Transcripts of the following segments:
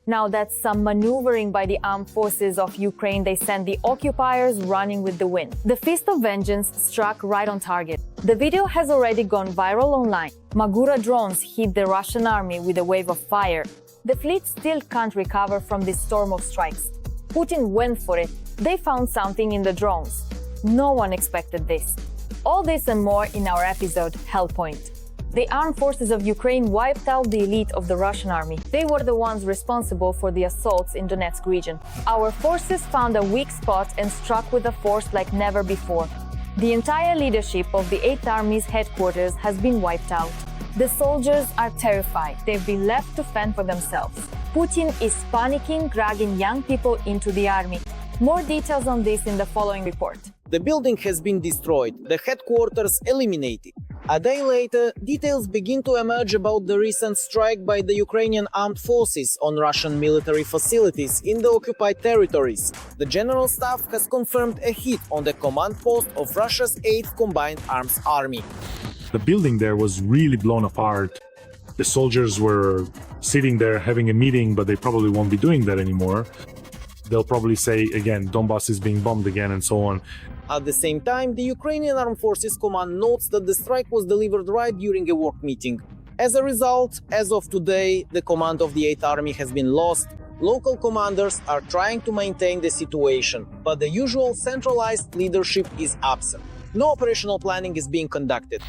Now that's some maneuvering by the armed forces of Ukraine. They sent the occupiers running with the wind. The Fist of Vengeance struck right on target. The video has already gone viral online. MAGURA drones hit the Russian army with a wave of fire. The fleet still can't recover from this storm of strikes. Putin went for it. They found something in the drones. No one expected this. All this and more in our episode Hellpoint. The armed forces of Ukraine wiped out the elite of the Russian army. They were the ones responsible for the assaults in Donetsk region. Our forces found a weak spot and struck with a force like never before. The entire leadership of the 8th Army's headquarters has been wiped out. The soldiers are terrified. They've been left to fend for themselves. Putin is panicking, dragging young people into the army. More details on this in the following report. The building has been destroyed, the headquarters eliminated. A day later, details begin to emerge about the recent strike by the Ukrainian armed forces on Russian military facilities in the occupied territories. The General Staff has confirmed a hit on the command post of Russia's 8th Combined Arms Army. The building there was really blown apart. The soldiers were sitting there having a meeting, but they probably won't be doing that anymore. They'll probably say again, Donbass is being bombed again and so on. At the same time, the Ukrainian Armed Forces Command notes that the strike was delivered right during a work meeting. As a result, as of today, the command of the 8th Army has been lost. Local commanders are trying to maintain the situation, but the usual centralized leadership is absent. No operational planning is being conducted.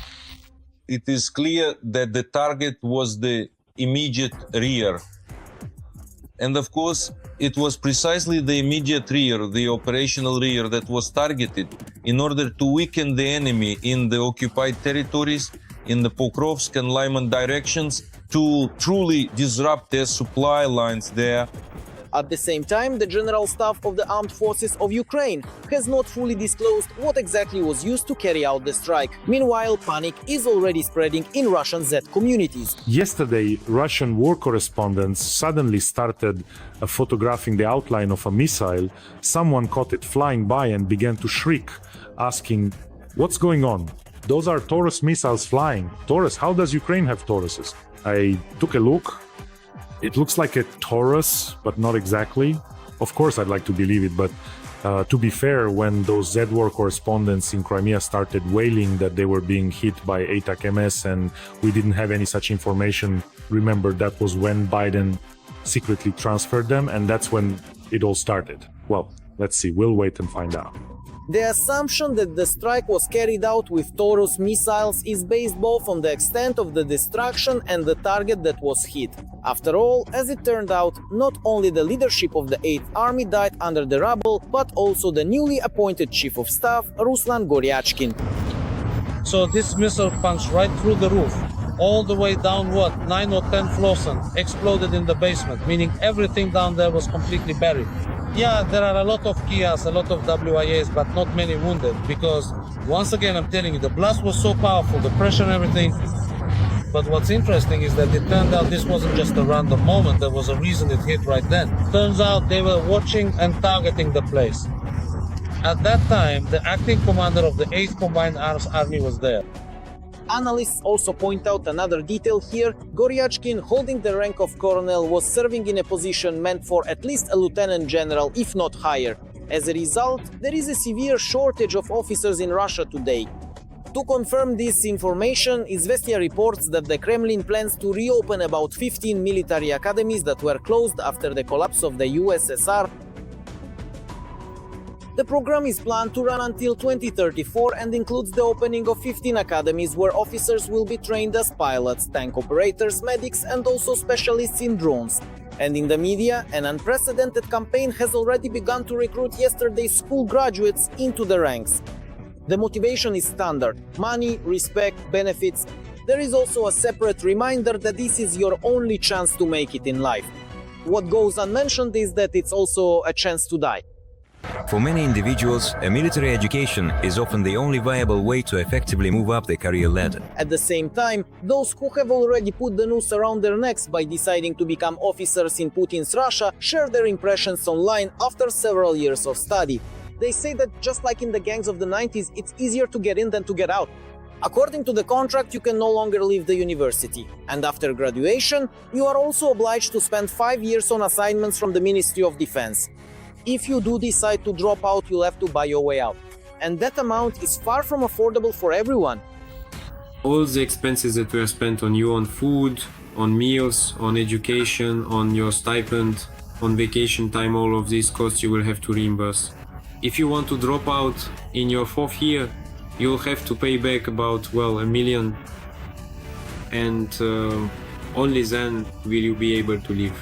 It is clear that the target was the immediate rear. And of course, it was precisely the immediate rear, the operational rear, that was targeted in order to weaken the enemy in the occupied territories, in the Pokrovsk and Lyman directions, to truly disrupt their supply lines there. At the same time, the General Staff of the Armed Forces of Ukraine has not fully disclosed what exactly was used to carry out the strike. Meanwhile, panic is already spreading in Russian Z communities. Yesterday, Russian war correspondents suddenly started photographing the outline of a missile. Someone caught it flying by and began to shriek, asking, "What's going on? Those are Taurus missiles flying. Taurus, how does Ukraine have Tauruses?" I took a look. It looks like a Taurus, but not exactly. Of course, I'd like to believe it, but to be fair, when those Z war correspondents in Crimea started wailing that they were being hit by ATAC MS and we didn't have any such information, remember that was when Biden secretly transferred them, and that's when it all started. Well, let's see, we'll wait and find out. The assumption that the strike was carried out with Taurus missiles is based both on the extent of the destruction and the target that was hit. After all, as it turned out, not only the leadership of the 8th Army died under the rubble, but also the newly appointed Chief of Staff, Ruslan Goryachkin. So this missile punched right through the roof, all the way down 9 or 10 floors, and exploded in the basement, meaning everything down there was completely buried. Yeah, there are a lot of Kias, a lot of WIAs, but not many wounded, because once again, I'm telling you, the blast was so powerful, the pressure and everything. But what's interesting is that it turned out this wasn't just a random moment, there was a reason it hit right then. Turns out they were watching and targeting the place. At that time, the acting commander of the 8th Combined Arms Army was there. Analysts also point out another detail here. Goryachkin, holding the rank of colonel, was serving in a position meant for at least a lieutenant general, if not higher. As a result, there is a severe shortage of officers in Russia today. To confirm this information, Izvestia reports that the Kremlin plans to reopen about 15 military academies that were closed after the collapse of the USSR. The program is planned to run until 2034 and includes the opening of 15 academies where officers will be trained as pilots, tank operators, medics, and also specialists in drones. And in the media, an unprecedented campaign has already begun to recruit yesterday's school graduates into the ranks. The motivation is standard: money, respect, benefits. There is also a separate reminder that this is your only chance to make it in life. What goes unmentioned is that it's also a chance to die. For many individuals, a military education is often the only viable way to effectively move up the career ladder. At the same time, those who have already put the noose around their necks by deciding to become officers in Putin's Russia share their impressions online after several years of study. They say that just like in the gangs of the 90s, it's easier to get in than to get out. According to the contract, you can no longer leave the university, and after graduation, you are also obliged to spend 5 years on assignments from the Ministry of Defense. If you do decide to drop out, you'll have to buy your way out, and that amount is far from affordable for everyone. All the expenses that were spent on you, on food, on meals, on education, on your stipend, on vacation time, all of these costs you will have to reimburse. If you want to drop out in your 4th year, you'll have to pay back about, $1 million, and only then will you be able to leave.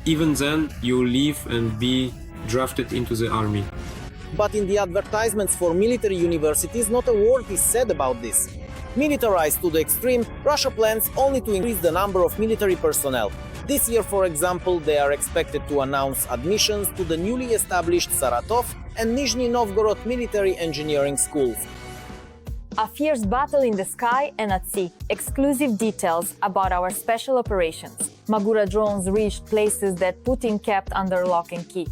Even then, you'll leave and be drafted into the army. But in the advertisements for military universities, not a word is said about this. Militarized to the extreme, Russia plans only to increase the number of military personnel. This year, for example, they are expected to announce admissions to the newly established Saratov and Nizhny Novgorod military engineering schools. A fierce battle in the sky and at sea. Exclusive details about our special operations. MAGURA drones reached places that Putin kept under lock and key.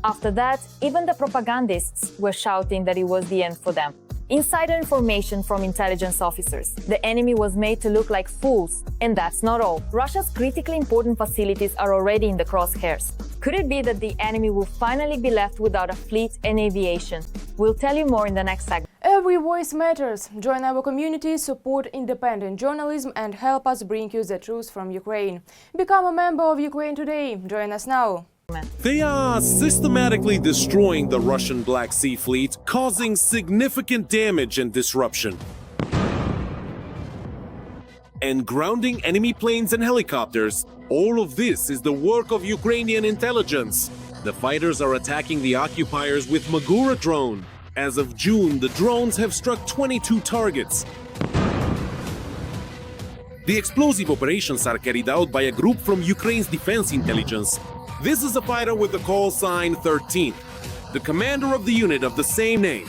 After that, even the propagandists were shouting that it was the end for them. Insider information from intelligence officers. The enemy was made to look like fools. And that's not all. Russia's critically important facilities are already in the crosshairs. Could it be that the enemy will finally be left without a fleet and aviation? We'll tell you more in the next segment. Every voice matters. Join our community, support independent journalism and help us bring you the truth from Ukraine. Become a member of Ukraine today. Join us now. They are systematically destroying the Russian Black Sea Fleet, causing significant damage and disruption, and grounding enemy planes and helicopters. All of this is the work of Ukrainian intelligence. The fighters are attacking the occupiers with MAGURA drone. As of June, the drones have struck 22 targets. The explosive operations are carried out by a group from Ukraine's defense intelligence. This is a fighter with the call sign 13, the commander of the unit of the same name.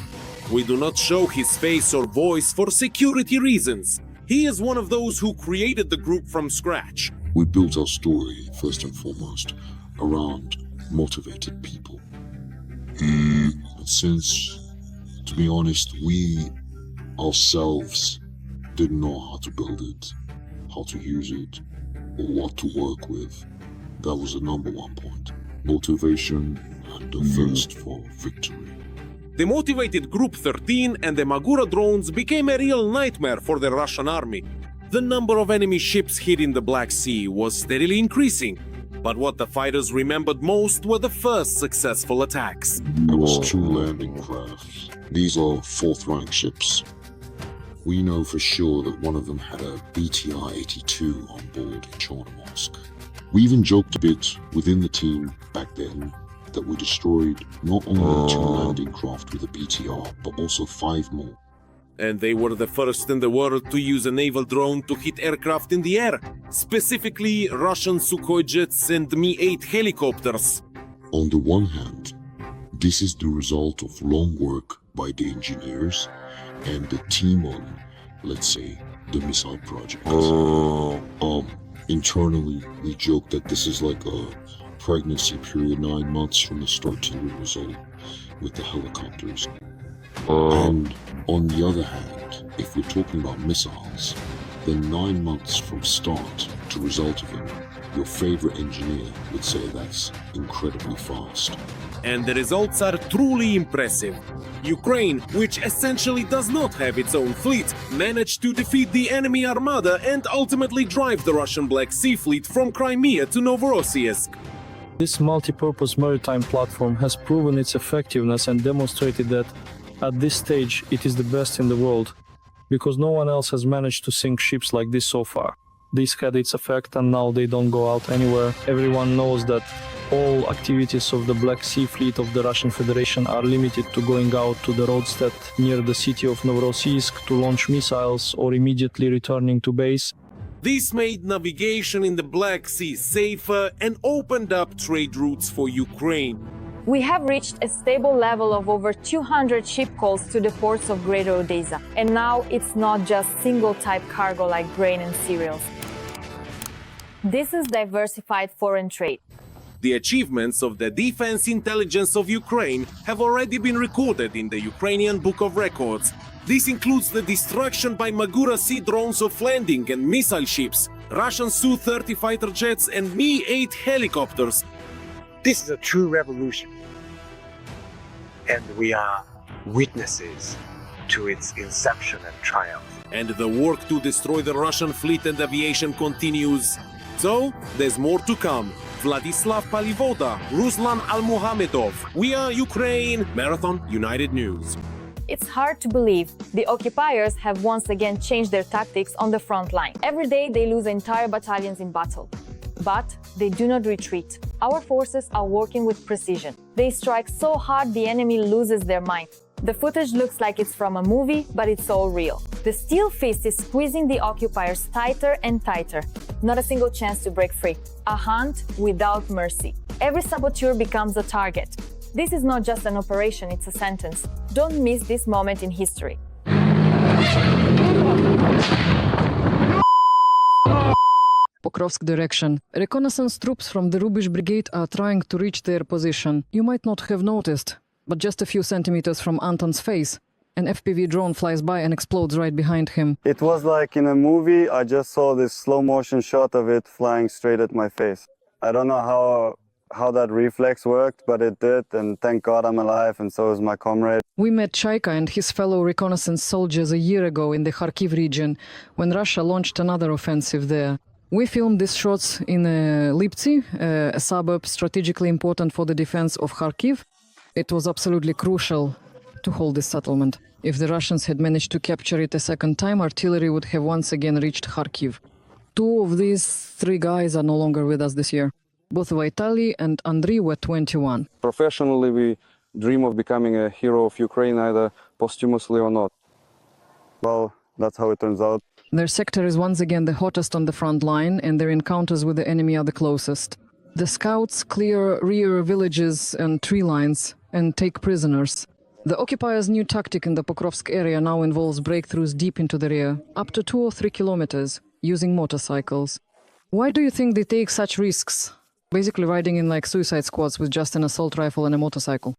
We do not show his face or voice for security reasons. He is one of those who created the group from scratch. We built our story, first and foremost, around motivated people. Since, to be honest, we ourselves didn't know how to build it, how to use it, or what to work with. That was the number one point. Motivation and the thirst for victory. The motivated Group 13 and the MAGURA drones became a real nightmare for the Russian army. The number of enemy ships hitting the Black Sea was steadily increasing. But what the fighters remembered most were the first successful attacks. There was 2 landing crafts. These are 4th-rank ships. We know for sure that one of them had a BTR-82 on board in Donetsk. We even joked a bit within the team back then that we destroyed not only 2 landing craft with a BTR, but also 5 more. And they were the first in the world to use a naval drone to hit aircraft in the air, specifically Russian Sukhoi jets and Mi-8 helicopters. On the one hand, this is the result of long work by the engineers and the team on, let's say, the missile project. Internally, we joke that this is like a pregnancy period, 9 months from the start to the result with the helicopters. And on the other hand, if we're talking about missiles, then 9 months from start to result of them, your favorite engineer would say that's incredibly fast. And the results are truly impressive. Ukraine, which essentially does not have its own fleet, managed to defeat the enemy armada and ultimately drive the Russian Black Sea Fleet from Crimea to Novorossiysk. This multi-purpose maritime platform has proven its effectiveness and demonstrated that, at this stage, it is the best in the world, because no one else has managed to sink ships like this so far. This had its effect and now they don't go out anywhere. Everyone knows that all activities of the Black Sea Fleet of the Russian Federation are limited to going out to the roadstead near the city of Novorossiysk to launch missiles or immediately returning to base. This made navigation in the Black Sea safer and opened up trade routes for Ukraine. We have reached a stable level of over 200 ship calls to the ports of Greater Odessa. And now it's not just single-type cargo like grain and cereals. This is diversified foreign trade. The achievements of the defense intelligence of Ukraine have already been recorded in the Ukrainian Book of Records. This includes the destruction by MAGURA sea drones of landing and missile ships, Russian Su-30 fighter jets and Mi-8 helicopters. This is a true revolution, and we are witnesses to its inception and triumph. And the work to destroy the Russian fleet and aviation continues. So, there's more to come. Vladislav Palivoda, Ruslan Almuhamedov. We are Ukraine. Marathon United News. It's hard to believe the occupiers have once again changed their tactics on the front line. Every day they lose entire battalions in battle. But they do not retreat. Our forces are working with precision. They strike so hard the enemy loses their mind. The footage looks like it's from a movie, but it's all real. The steel fist is squeezing the occupiers tighter and tighter. Not a single chance to break free. A hunt without mercy. Every saboteur becomes a target. This is not just an operation, it's a sentence. Don't miss this moment in history. Pokrovsk direction. Reconnaissance troops from the Rubish Brigade are trying to reach their position. You might not have noticed, but just a few centimeters from Anton's face, an FPV drone flies by and explodes right behind him. It was like in a movie. I just saw this slow motion shot of it flying straight at my face. I don't know how that reflex worked, but it did, and thank God I'm alive, and so is my comrade. We met Chaika and his fellow reconnaissance soldiers a year ago in the Kharkiv region, when Russia launched another offensive there. We filmed these shots in Liptsi, a suburb strategically important for the defense of Kharkiv. It was absolutely crucial to hold this settlement. If the Russians had managed to capture it a second time, artillery would have once again reached Kharkiv. Two of these three guys are no longer with us this year. Both Vitaly and Andriy were 21. Professionally, we dream of becoming a hero of Ukraine, either posthumously or not. Well, that's how it turns out. Their sector is once again the hottest on the front line, and their encounters with the enemy are the closest. The scouts clear rear villages and tree lines and take prisoners. The occupiers' new tactic in the Pokrovsk area now involves breakthroughs deep into the rear, up to 2 or 3 kilometers, using motorcycles. Why do you think they take such risks? Basically riding in like suicide squads with just an assault rifle and a motorcycle.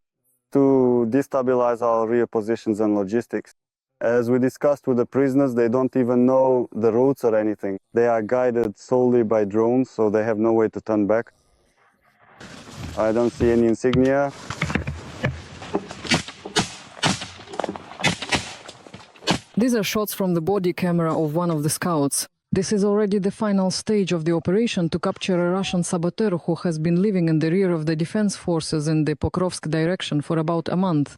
To destabilize our rear positions and logistics. As we discussed with the prisoners, they don't even know the routes or anything. They are guided solely by drones, so they have no way to turn back. I don't see any insignia. These are shots from the body camera of one of the scouts. This is already the final stage of the operation to capture a Russian saboteur who has been living in the rear of the defense forces in the Pokrovsk direction for about a month.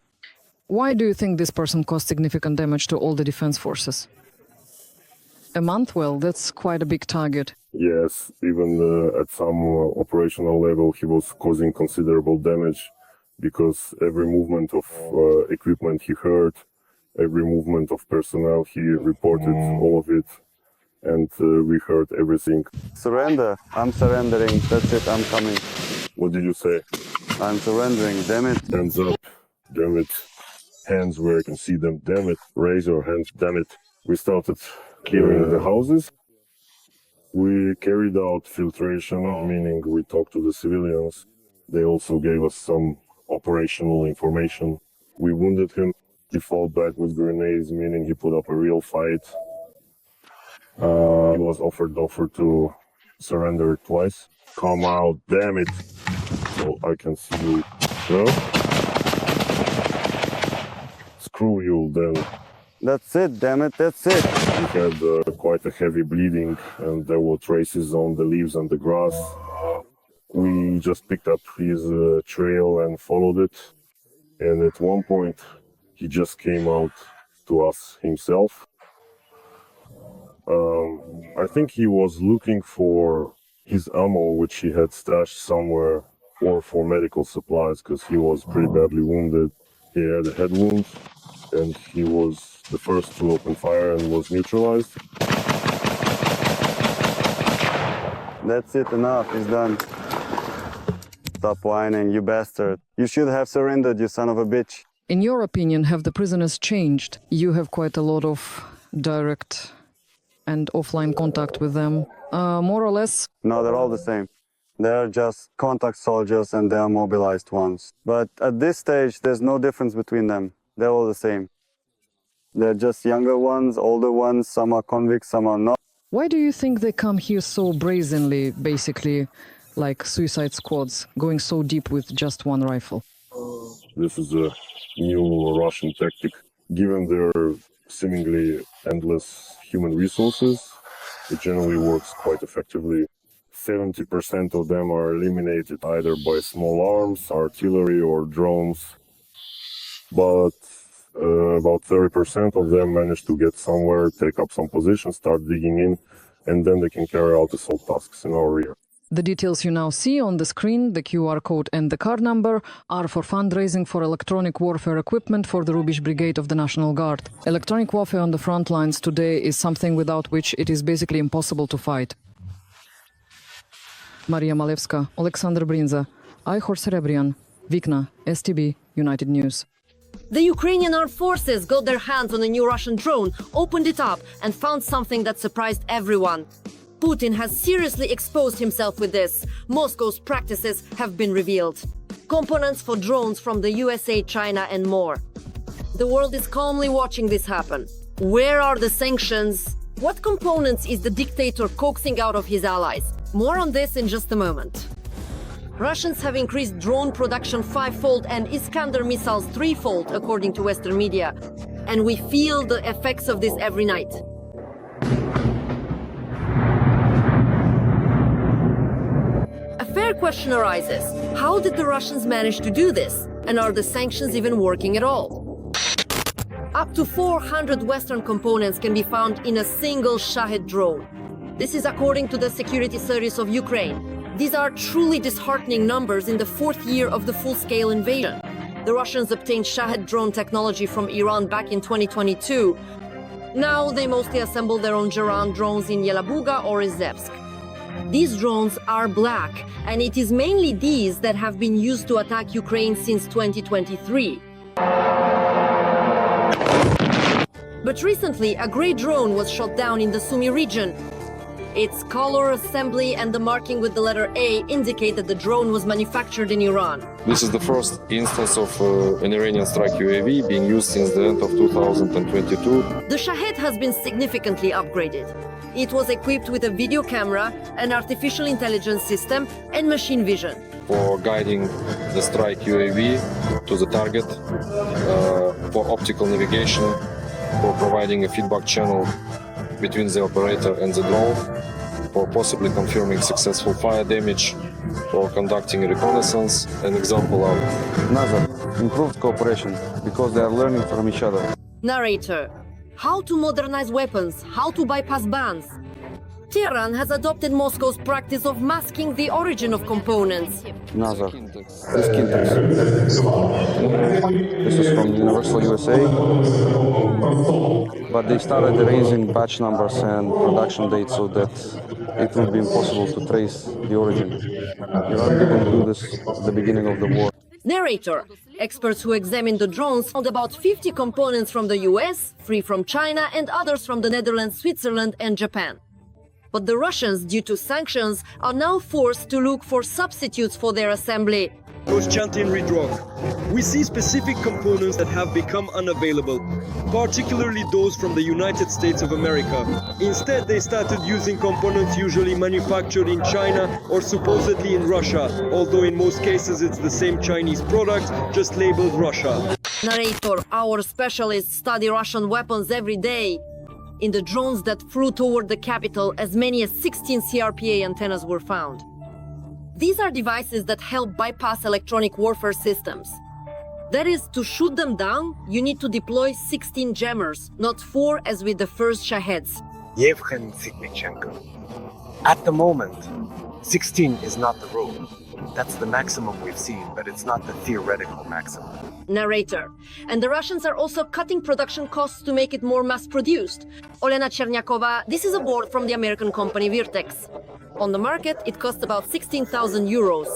Why do you think this person caused significant damage to all the defense forces? A month? Well, that's quite a big target. Yes, even at some operational level he was causing considerable damage, because every movement of equipment he heard, every movement of personnel he reported all of it, and we heard everything. Surrender. I'm surrendering. That's it. I'm coming. What did you say? I'm surrendering. Damn it. Hands up. Damn it. Hands where I can see them. Damn it. Raise your hands. Damn it. We started clearing the houses. We carried out filtration, meaning we talked to the civilians. They also gave us some operational information. We wounded him. He fought back with grenades, meaning he put up a real fight. He was offered to surrender twice. Come out, damn it! So I can see you. No? Screw you, then. That's it, damn it, that's it. He had quite a heavy bleeding, and there were traces on the leaves and the grass. We just picked up his trail and followed it. And at one point, he just came out to us himself. I think he was looking for his ammo, which he had stashed somewhere, or for medical supplies, because he was pretty badly wounded. He had a head wound, and he was the first to open fire and was neutralized. That's it, enough, he's done. Stop whining, you bastard. You should have surrendered, you son of a bitch. In your opinion, have the prisoners changed? You have quite a lot of direct and offline contact with them. More or less? No, they're all the same. They're just contact soldiers and they are mobilized ones. But at this stage, there's no difference between them. They're all the same. They're just younger ones, older ones, some are convicts, some are not. Why do you think they come here so brazenly, basically, like suicide squads, going so deep with just one rifle? This is a new Russian tactic. Given their seemingly endless human resources, it generally works quite effectively. 70% of them are eliminated either by small arms, artillery, or drones. But about 30% of them manage to get somewhere, take up some position, start digging in, and then they can carry out assault tasks in our rear. The details you now see on the screen, the QR code and the card number, are for fundraising for electronic warfare equipment for the Rubish Brigade of the National Guard. Electronic warfare on the front lines today is something without which it is basically impossible to fight. Maria Malevska, Alexander Brinza, Ihor Serebrian, Vikna, STB, United News. The Ukrainian armed forces got their hands on a new Russian drone, opened it up, and found something that surprised everyone. Putin has seriously exposed himself with this. Moscow's practices have been revealed. Components for drones from the USA, China, and more. The world is calmly watching this happen. Where are the sanctions? What components is the dictator coaxing out of his allies? More on this in just a moment. Russians have increased drone production 5-fold and Iskander missiles 3-fold, according to Western media. And we feel the effects of this every night. A fair question arises. How did the Russians manage to do this? And are the sanctions even working at all? Up to 400 Western components can be found in a single Shahed drone. This is according to the Security Service of Ukraine. These are truly disheartening numbers in the 4th year of the full-scale invasion. The Russians obtained Shahed drone technology from Iran back in 2022. Now they mostly assemble their own Jaran drones in Yelabuga or Izhevsk. These drones are black, and it is mainly these that have been used to attack Ukraine since 2023. But recently, a grey drone was shot down in the Sumy region. Its color, assembly, and the marking with the letter A indicate that the drone was manufactured in Iran. This is the first instance of an Iranian strike UAV being used since the end of 2022. The Shahed has been significantly upgraded. It was equipped with a video camera, an artificial intelligence system, and machine vision. For guiding the strike UAV to the target, for optical navigation, for providing a feedback channel between the operator and the drone, for possibly confirming successful fire damage, for conducting reconnaissance. An example of another improved cooperation because they are learning from each other. Narrator: how to modernize weapons, how to bypass bans. Tehran has adopted Moscow's practice of masking the origin of components. Nazar, this Kintex. This is from Universal USA, but they started erasing batch numbers and production dates so that it would be impossible to trace the origin. Iran didn't do this at the beginning of the war. Narrator: experts who examined the drones found about 50 components from the US, 3 from China, and others from the Netherlands, Switzerland, and Japan. But the Russians, due to sanctions, are now forced to look for substitutes for their assembly. We see specific components that have become unavailable, particularly those from the United States of America. Instead, they started using components usually manufactured in China or supposedly in Russia, although in most cases it's the same Chinese product, just labeled Russia. Narrator: our specialists study Russian weapons every day. In the drones that flew toward the capital, as many as 16 CRPA antennas were found. These are devices that help bypass electronic warfare systems. That is, to shoot them down, you need to deploy 16 jammers, not 4 as with the first Shaheds. Yevhen Sitnichenko. At the moment, 16 is not the rule. That's the maximum we've seen, but it's not the theoretical maximum. Narrator: and the Russians are also cutting production costs to make it more mass-produced. Olena Chernyakova: this is a board from the American company Virtex. On the market, it costs about 16,000 euros.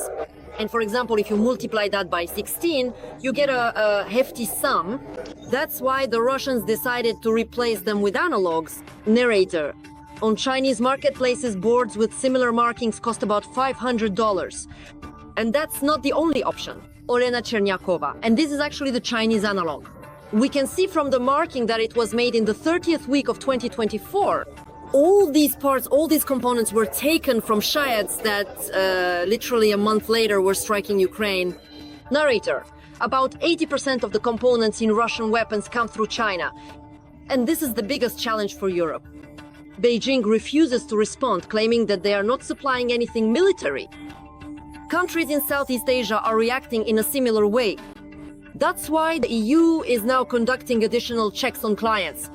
And for example, if you multiply that by 16, you get a hefty sum. That's why the Russians decided to replace them with analogs. Narrator: on Chinese marketplaces, boards with similar markings cost about $500. And that's not the only option. Olena Chernyakova, and this is actually the Chinese analog. We can see from the marking that it was made in the 30th week of 2024. All these parts, all these components were taken from shayeds that literally a month later were striking Ukraine. Narrator, about 80% of the components in Russian weapons come through China. And this is the biggest challenge for Europe. Beijing refuses to respond, claiming that they are not supplying anything military. Countries in Southeast Asia are reacting in a similar way. That's why the EU is now conducting additional checks on clients.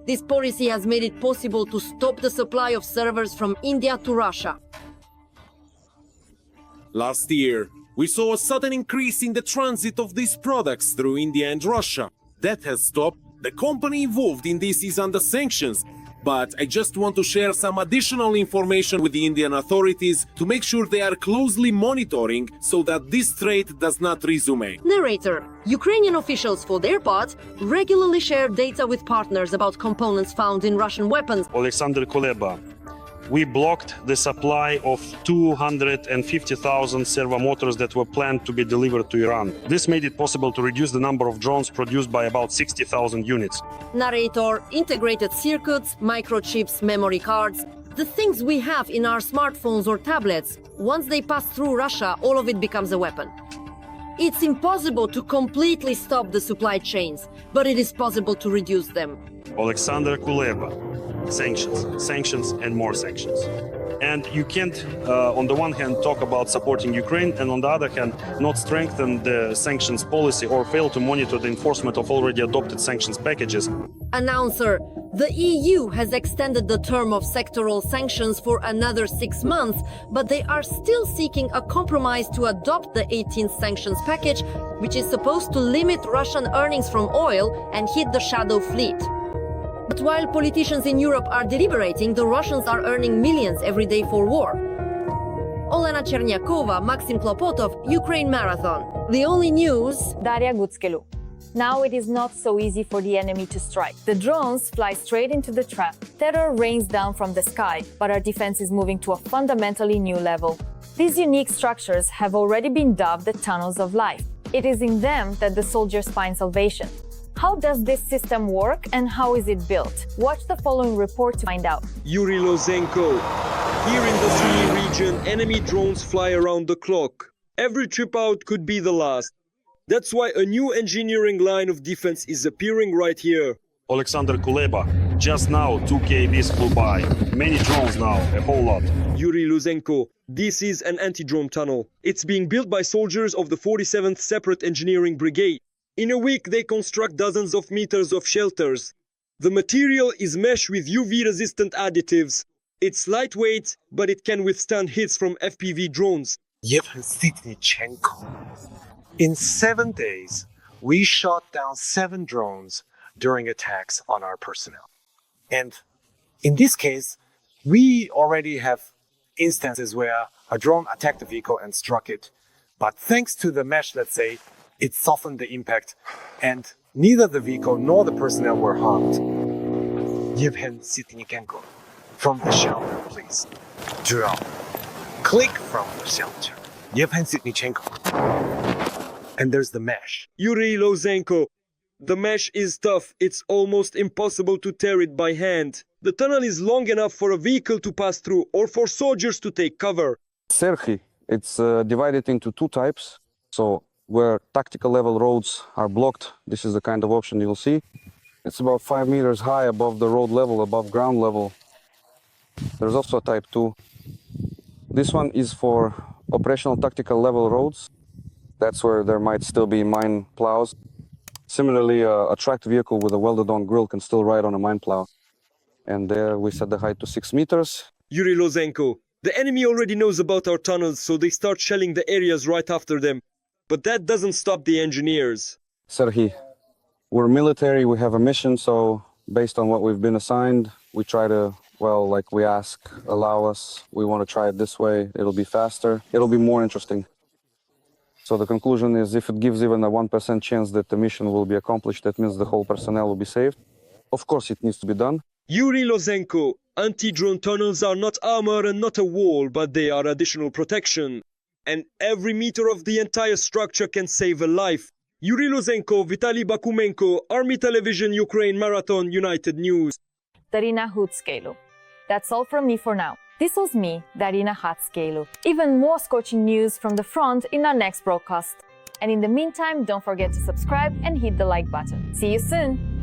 This policy has made it possible to stop the supply of servers from India to Russia. Last year, we saw a sudden increase in the transit of these products through India and Russia. That has stopped. The company involved in this is under sanctions. But I just want to share some additional information with the Indian authorities to make sure they are closely monitoring so that this trade does not resume. Narrator, Ukrainian officials, for their part, regularly share data with partners about components found in Russian weapons. Alexander Kuleba. We blocked the supply of 250,000 servo motors that were planned to be delivered to Iran. This made it possible to reduce the number of drones produced by about 60,000 units. Narrator, integrated circuits, microchips, memory cards, the things we have in our smartphones or tablets, once they pass through Russia, all of it becomes a weapon. It's impossible to completely stop the supply chains, but it is possible to reduce them. Alexander Kuleba. Sanctions, and more sanctions. And you can't, on the one hand, talk about supporting Ukraine, and on the other hand, not strengthen the sanctions policy or fail to monitor the enforcement of already adopted sanctions packages. Announcer, the EU has extended the term of sectoral sanctions for another 6 months, but they are still seeking a compromise to adopt the 18th sanctions package, which is supposed to limit Russian earnings from oil and hit the shadow fleet. But while politicians in Europe are deliberating, the Russians are earning millions every day for war. Olena Chernyakova, Maxim Klopotov, Ukraine Marathon. The only news... Daria Gutskelu. Now it is not so easy for the enemy to strike. The drones fly straight into the trap. Terror rains down from the sky, but our defense is moving to a fundamentally new level. These unique structures have already been dubbed the tunnels of life. It is in them that the soldiers find salvation. How does this system work and how is it built? Watch the following report to find out. Yuri Lozenko. Here in the Sumy region, enemy drones fly around the clock. Every trip out could be the last. That's why a new engineering line of defense is appearing right here. Alexander Kuleba. Just now, 2 KVs flew by. Many drones now, a whole lot. Yuri Luzenko. This is an anti-drone tunnel. It's being built by soldiers of the 47th Separate Engineering Brigade. In a week, they construct dozens of meters of shelters. The material is mesh with UV-resistant additives. It's lightweight, but it can withstand hits from FPV drones. Yevhen Sitnichenko. In 7 days, we shot down 7 drones during attacks on our personnel. And in this case, we already have instances where a drone attacked a vehicle and struck it. But thanks to the mesh, let's say, it softened the impact, and neither the vehicle nor the personnel were harmed. Yevhen Sitnikenko, from the shelter, please. Drone. Click from the shelter. Yevhen Sitnichenko. And there's the mesh. Yuri Lozenko. The mesh is tough. It's almost impossible to tear it by hand. The tunnel is long enough for a vehicle to pass through or for soldiers to take cover. Serhi, it's divided into 2 types. So where tactical level roads are blocked, this is the kind of option you'll see. It's about 5 meters high above the road level, above ground level. There's also a type 2. This one is for operational tactical level roads. That's where there might still be mine plows. Similarly, a tracked vehicle with a welded-on grill can still ride on a mine plow. And there we set the height to 6 meters. Yuri Lozenko. The enemy already knows about our tunnels, so they start shelling the areas right after them. But that doesn't stop the engineers. Serhi, we're military, we have a mission, so based on what we've been assigned, we try to, well, like we ask, allow us, we want to try it this way, it'll be faster, it'll be more interesting. So the conclusion is if it gives even a 1% chance that the mission will be accomplished, that means the whole personnel will be saved. Of course it needs to be done. Yuri Lozenko. Anti-drone tunnels are not armor and not a wall, but they are additional protection. And every meter of the entire structure can save a life. Yuri Luzenko, Vitaly Bakumenko, Army Television Ukraine Marathon United News. Darina Hutskelu. That's all from me for now. This was me, Darina Hutskelu. Even more scorching news from the front in our next broadcast. And in the meantime, don't forget to subscribe and hit the like button. See you soon!